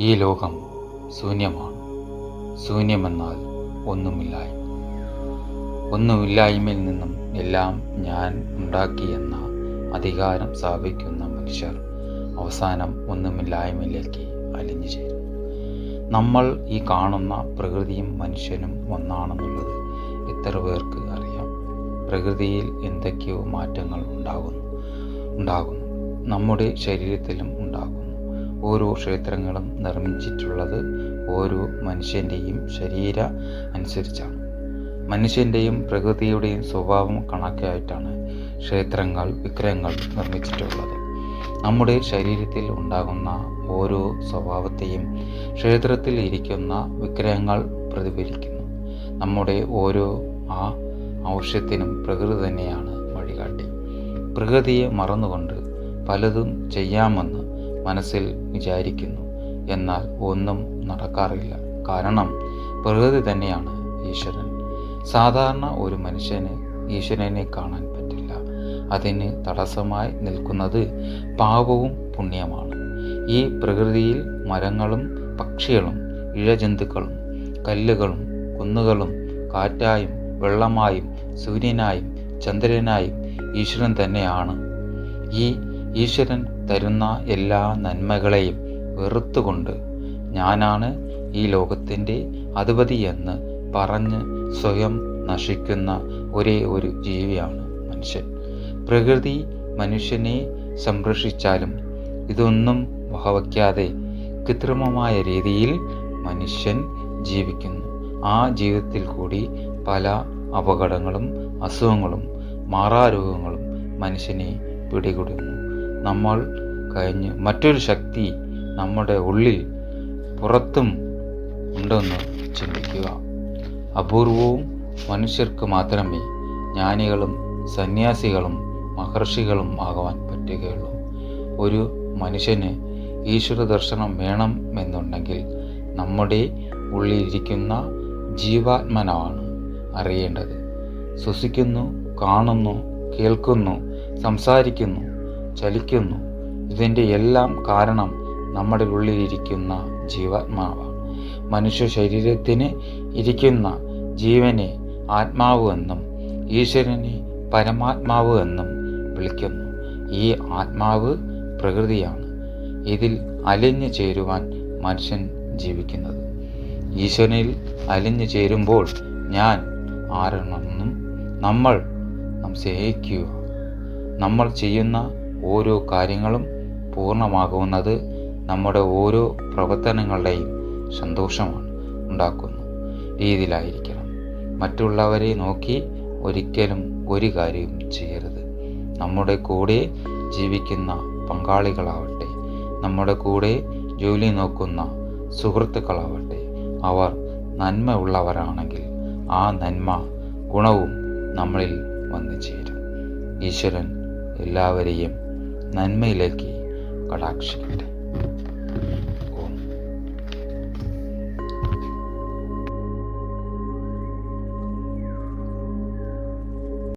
ഈ ലോകം ശൂന്യമാണ്. ശൂന്യമെന്നാൽ ഒന്നുമില്ലായ്മ. ഒന്നുമില്ലായ്മയിൽ നിന്നും എല്ലാം ഞാൻ ഉണ്ടാക്കിയെന്ന അധികാരം സ്ഥാപിക്കുന്ന മനുഷ്യർ അവസാനം ഒന്നുമില്ലായ്മയിലേക്ക് അലിഞ്ഞു ചേരും. നമ്മൾ ഈ കാണുന്ന പ്രകൃതിയും മനുഷ്യനും ഒന്നാണെന്നുള്ളത് എത്ര പേർക്ക് അറിയാം? പ്രകൃതിയിൽ എന്തൊക്കെയോ മാറ്റങ്ങൾ ഉണ്ടാകുന്നു. നമ്മുടെ ശരീരത്തിലും ഉണ്ടാകുന്നു. ഓരോ ക്ഷേത്രങ്ങളും നിർമ്മിച്ചിട്ടുള്ളത് ഓരോ മനുഷ്യൻ്റെയും ശരീര അനുസരിച്ചാണ്. മനുഷ്യൻ്റെയും പ്രകൃതിയുടെയും സ്വഭാവം കണക്കായിട്ടാണ് ക്ഷേത്രങ്ങൾ, വിഗ്രഹങ്ങൾ നിർമ്മിച്ചിട്ടുള്ളത്. നമ്മുടെ ശരീരത്തിൽ ഉണ്ടാകുന്ന ഓരോ സ്വഭാവത്തെയും ക്ഷേത്രത്തിൽ ഇരിക്കുന്ന വിഗ്രഹങ്ങൾ പ്രതിഫലിക്കുന്നു. നമ്മുടെ ഓരോ ആവശ്യത്തിനും പ്രകൃതി തന്നെയാണ് വഴികാട്ടി. പ്രകൃതിയെ മറന്നുകൊണ്ട് പലതും ചെയ്യാമെന്ന് മനസ്സിൽ വിചാരിക്കുന്നു. എന്നാൽ ഒന്നും നടക്കാറില്ല. കാരണം പ്രകൃതി തന്നെയാണ് ഈശ്വരൻ. സാധാരണ ഒരു മനുഷ്യന് ഈശ്വരനെ കാണാൻ പറ്റില്ല. അതിന് തടസ്സമായി നിൽക്കുന്നത് പാപവും പുണ്യമാണ്. ഈ പ്രകൃതിയിൽ മരങ്ങളും പക്ഷികളും ഇഴജന്തുക്കളും കല്ലുകളും കുന്നുകളും കാറ്റായും വെള്ളമായും സൂര്യനായും ചന്ദ്രനായും ഈശ്വരൻ തന്നെയാണ്. ഈ ഈശ്വരൻ തരുന്ന എല്ലാ നന്മകളെയും വെറുത്തുകൊണ്ട് ഞാനാണ് ഈ ലോകത്തിൻ്റെ അധിപതി എന്ന് പറഞ്ഞ് സ്വയം നശിക്കുന്ന ഒരേ ഒരു ജീവിയാണ് മനുഷ്യൻ. പ്രകൃതി മനുഷ്യനെ സംരക്ഷിച്ചാലും ഇതൊന്നും വകവയ്ക്കാതെ കൃത്രിമമായ രീതിയിൽ മനുഷ്യൻ ജീവിക്കുന്നു. ആ ജീവിതത്തിൽ കൂടി പല അപകടങ്ങളും അസുഖങ്ങളും മാറാരോഗങ്ങളും മനുഷ്യനെ പിടികൂടുന്നു. നമ്മൾ കഴിഞ്ഞ് മറ്റൊരു ശക്തി നമ്മുടെ ഉള്ളിൽ പുറത്തും ഉണ്ടെന്ന് ചിന്തിക്കുക. അപൂർവവും മനുഷ്യർക്ക് മാത്രമേ ജ്ഞാനികളും സന്യാസികളും മഹർഷികളും ആകുവാൻ പറ്റുകയുള്ളൂ. ഒരു മനുഷ്യന് ഈശ്വര ദർശനം വേണമെന്നുണ്ടെങ്കിൽ നമ്മുടെ ഉള്ളിലിരിക്കുന്ന ജീവാത്മനാണ് അറിയേണ്ടത്. ശ്വസിക്കുന്നു, കാണുന്നു, കേൾക്കുന്നു, സംസാരിക്കുന്നു, ചലിക്കുന്നു. ഇതിൻ്റെ എല്ലാം കാരണം നമ്മുടെ ഉള്ളിലിരിക്കുന്ന ജീവാത്മാവാണ്. മനുഷ്യ ശരീരത്തിന് ഇരിക്കുന്ന ജീവനെ ആത്മാവ് എന്നും ഈശ്വരനെ പരമാത്മാവ് എന്നും വിളിക്കുന്നു. ഈ ആത്മാവ് പ്രകൃതിയാണ്. ഇതിൽ അലിഞ്ഞു ചേരുവാൻ മനുഷ്യൻ ജീവിക്കുന്നത്. ഈശ്വരനിൽ അലിഞ്ഞു ചേരുമ്പോൾ ഞാൻ ആരാണെന്നും നമ്മൾ സ്നേഹിക്കുക. നമ്മൾ ചെയ്യുന്ന ഓരോ കാര്യങ്ങളും പൂർണ്ണമാകുന്നത് നമ്മുടെ ഓരോ പ്രവർത്തനങ്ങളുടെയും സന്തോഷമാണ് ഉണ്ടാക്കുന്ന രീതിയിലായിരിക്കണം. മറ്റുള്ളവരെ നോക്കി ഒരിക്കലും ഒരു കാര്യവും ചെയ്യരുത്. നമ്മുടെ കൂടെ ജീവിക്കുന്ന പങ്കാളികളാവട്ടെ, നമ്മുടെ കൂടെ ജോലി നോക്കുന്ന സുഹൃത്തുക്കളാവട്ടെ, അവർ നന്മ ഉള്ളവരാണെങ്കിൽ ആ നന്മ ഗുണവും നമ്മളിൽ വന്നു ചേരും. ഈശ്വരൻ എല്ലാവരെയും നന്മയിലേക്ക് കടാക്ഷിക്കട്ടെ.